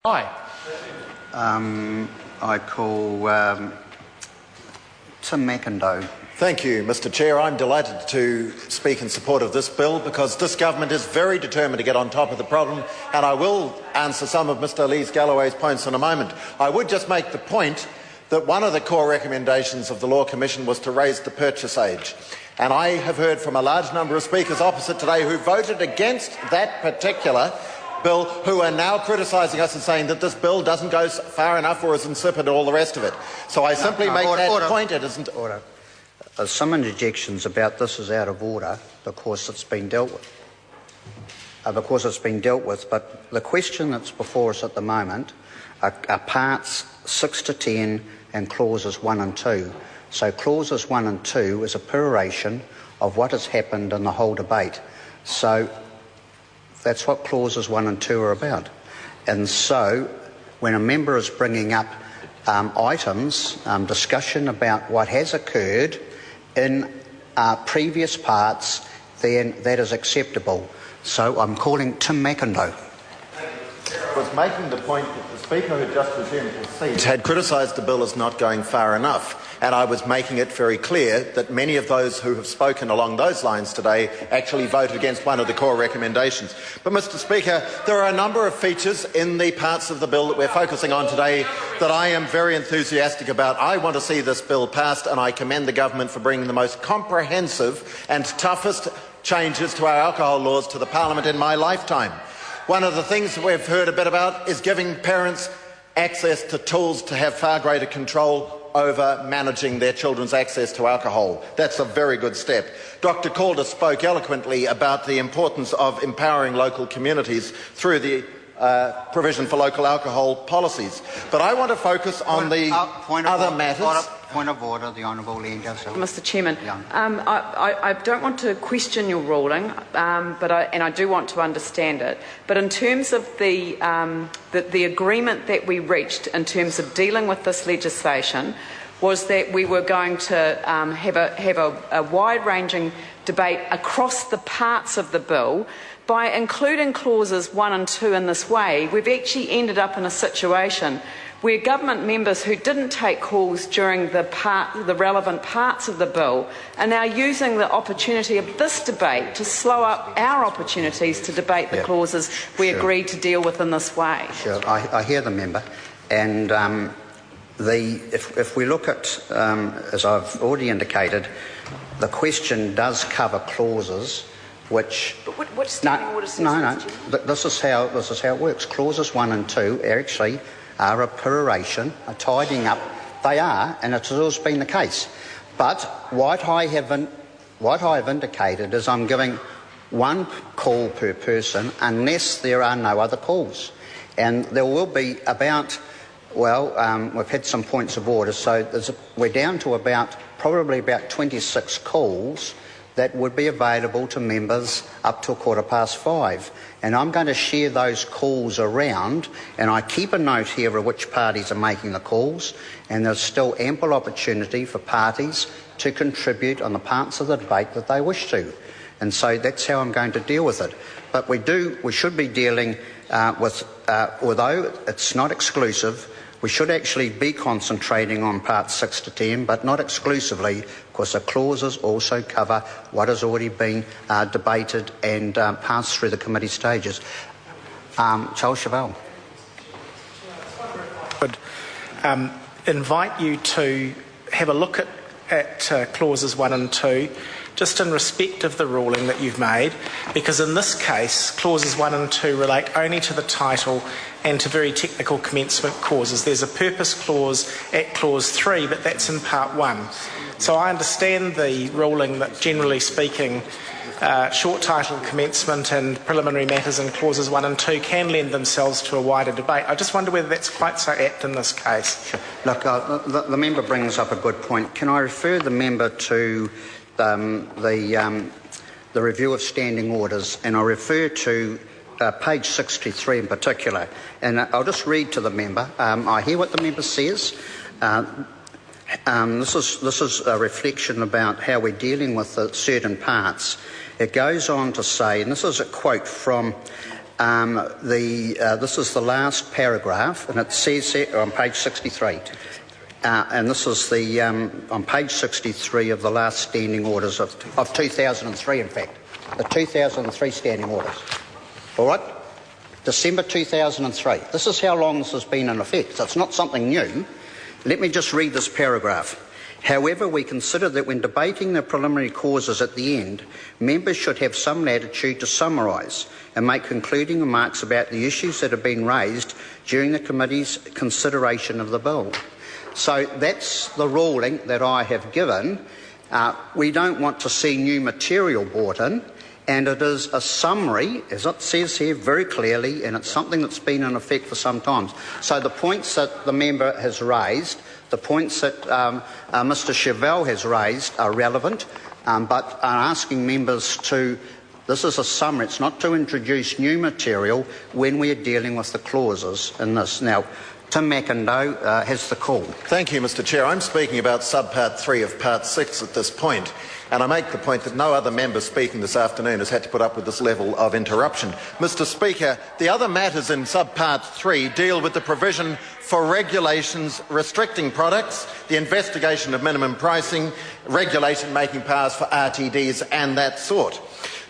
Aye. I call Tim McIndoe. Thank you, Mr Chair. I'm delighted to speak in support of this bill because this government is very determined to get on top of the problem, and I will answer some of Mr Lees-Galloway's points in a moment. I would just make the point that one of the core recommendations of the Law Commission was to raise the purchase age. And I have heard from a large number of speakers opposite today who voted against that particular bill, who are now criticising us and saying that this bill doesn't go far enough or is insipid and all the rest of it. So I simply make that point. It isn't. Order. Some interjections about this is out of order because it's been dealt with. But the question that's before us at the moment are parts 6 to 10 and clauses 1 and 2. So clauses 1 and 2 is a peroration of what has happened in the whole debate. So that's what clauses 1 and 2 are about. And so when a member is bringing up items, discussion about what has occurred in previous parts, then that is acceptable. So I'm calling Tim McIndoe. I was making the point that the Speaker who just resumed his seat had criticised the bill as not going far enough, and I was making it very clear that many of those who have spoken along those lines today actually voted against one of the core recommendations. But, Mr Speaker, there are a number of features in the parts of the bill that we're focusing on today that I am very enthusiastic about. I want to see this bill passed, and I commend the government for bringing the most comprehensive and toughest changes to our alcohol laws to the Parliament in my lifetime. One of the things that we've heard a bit about is giving parents access to tools to have far greater control over managing their children's access to alcohol. That's a very good step. Dr Calder spoke eloquently about the importance of empowering local communities through the provision for local alcohol policies. But I want to focus on the other matters. Point of order, the Honourable Leanne Galloway. Mr Chairman, I don't want to question your ruling, and I do want to understand it. But in terms of the agreement that we reached in terms of dealing with this legislation was that we were going to have a wide-ranging debate across the parts of the bill. By including clauses 1 and 2 in this way, we've actually ended up in a situation where government members who didn't take calls during the relevant parts of the bill are now using the opportunity of this debate to slow up our opportunities to debate the clauses we agreed to deal with in this way. Sure, I hear the member. And if we look at, as I've already indicated, the question does cover clauses which... But which standing order says this is how it works. Clauses 1 and 2 actually are a peroration, a tidying up. They are, and it's always been the case. But what I have indicated is I'm giving one call per person unless there are no other calls. And there will be about, we've had some points of order, so we're down to probably about 26 calls that would be available to members up till 5:15. And I'm going to share those calls around, and I keep a note here of which parties are making the calls, and there's still ample opportunity for parties to contribute on the parts of the debate that they wish to. And so that's how I'm going to deal with it. But we should be dealing with, although it's not exclusive, we should actually be concentrating on parts 6 to 10, but not exclusively, because the clauses also cover what has already been debated and passed through the committee stages. Charles Chauvel. I would invite you to have a look at clauses 1 and 2, just in respect of the ruling that you've made, because in this case, clauses 1 and 2 relate only to the title and to very technical commencement clauses. There's a purpose clause at clause 3, but that's in part 1. So I understand the ruling that, generally speaking, short title commencement and preliminary matters in clauses 1 and 2 can lend themselves to a wider debate. I just wonder whether that's quite so apt in this case. Sure. Look, the member brings up a good point. Can I refer the member to the review of standing orders, and I refer to page 63 in particular, and I'll just read to the member. I hear what the member says. This is a reflection about how we're dealing with certain parts. It goes on to say, and this is a quote from This is the last paragraph, and it says here on page 63. And this is on page 63 of the last standing orders of 2003, in fact. The 2003 standing orders. All right? December 2003. This is how long this has been in effect. So it's not something new. Let me just read this paragraph. However, we consider that when debating the preliminary causes at the end, members should have some latitude to summarise and make concluding remarks about the issues that have been raised during the committee's consideration of the bill. So that's the ruling that I have given. We don't want to see new material brought in, and it is a summary, as it says here very clearly, and it's something that's been in effect for some time. So the points that the member has raised, the points that Mr Chevelle has raised are relevant, but I'm asking members to, this is a summary, it's not to introduce new material when we are dealing with the clauses in this. Now, Tim McIndoe has the call. Thank you, Mr Chair. I'm speaking about subpart 3 of part 6 at this point, and I make the point that no other member speaking this afternoon has had to put up with this level of interruption. Mr Speaker, the other matters in subpart 3 deal with the provision for regulations restricting products, the investigation of minimum pricing, regulation-making powers for RTDs and that sort.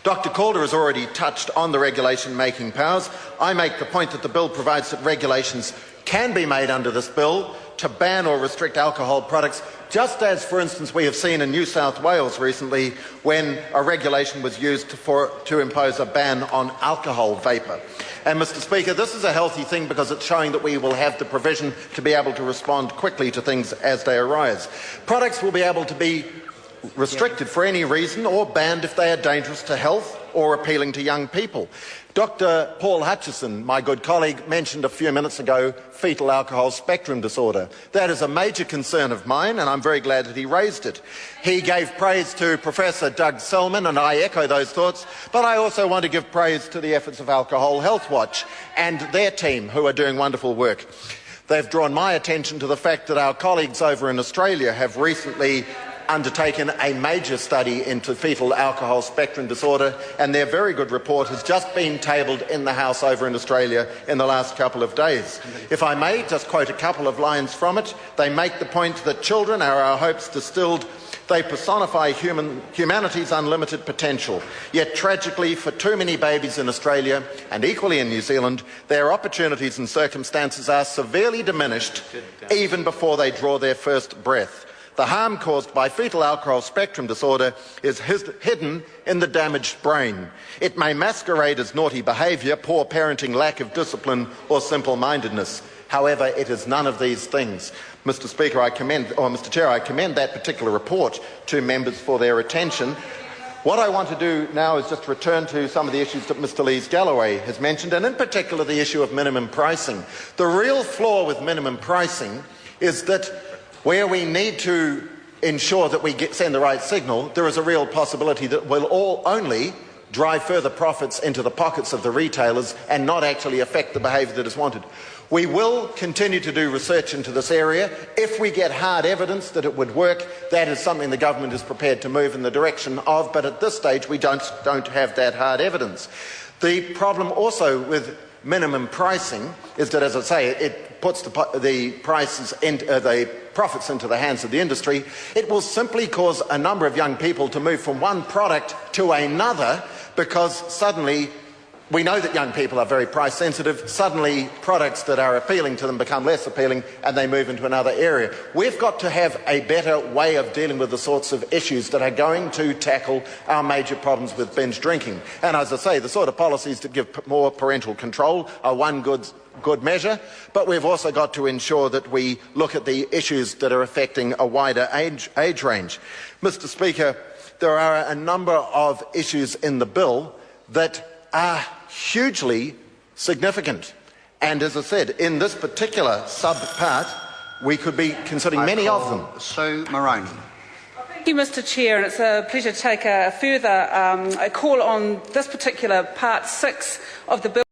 Dr Calder has already touched on the regulation-making powers. I make the point that the bill provides that regulations can be made under this bill to ban or restrict alcohol products, just as, for instance, we have seen in New South Wales recently when a regulation was used to impose a ban on alcohol vapour. And, Mr Speaker, this is a healthy thing because it's showing that we will have the provision to be able to respond quickly to things as they arise. Products will be able to be restricted for any reason or banned if they are dangerous to health or appealing to young people. Dr Paul Hutchison, my good colleague, mentioned a few minutes ago fetal alcohol spectrum disorder. That is a major concern of mine, and I'm very glad that he raised it. He gave praise to Professor Doug Selman, and I echo those thoughts, but I also want to give praise to the efforts of Alcohol Health Watch and their team, who are doing wonderful work. They've drawn my attention to the fact that our colleagues over in Australia have recently undertaken a major study into fetal alcohol spectrum disorder, and their very good report has just been tabled in the House over in Australia in the last couple of days. If I may just quote a couple of lines from it, they make the point that children are our hopes distilled. They personify humanity's unlimited potential. Yet tragically, for too many babies in Australia, and equally in New Zealand, their opportunities and circumstances are severely diminished even before they draw their first breath. The harm caused by fetal alcohol spectrum disorder is hidden in the damaged brain. It may masquerade as naughty behaviour, poor parenting, lack of discipline or simple-mindedness. However, it is none of these things. Mr Speaker, Mr Chair, I commend that particular report to members for their attention. What I want to do now is just return to some of the issues that Mr Lees-Galloway has mentioned, and in particular the issue of minimum pricing. The real flaw with minimum pricing is that where we need to ensure that we send the right signal, there is a real possibility that we'll only drive further profits into the pockets of the retailers and not actually affect the behaviour that is wanted. We will continue to do research into this area. If we get hard evidence that it would work, that is something the government is prepared to move in the direction of, but at this stage we don't have that hard evidence. The problem also with minimum pricing is that, as I say, it puts the profits into the hands of the industry. It will simply cause a number of young people to move from one product to another because suddenly we know that young people are very price sensitive. Suddenly products that are appealing to them become less appealing and they move into another area. We've got to have a better way of dealing with the sorts of issues that are going to tackle our major problems with binge drinking. And as I say, the sort of policies that give more parental control are one good measure, but we've also got to ensure that we look at the issues that are affecting a wider age range. Mr Speaker, there are a number of issues in the bill that are hugely significant. And as I said, in this particular subpart, we could be considering many of them. Sue Moroney. Thank you, Mr Chair, and it's a pleasure to take a further call on this particular part 6 of the bill.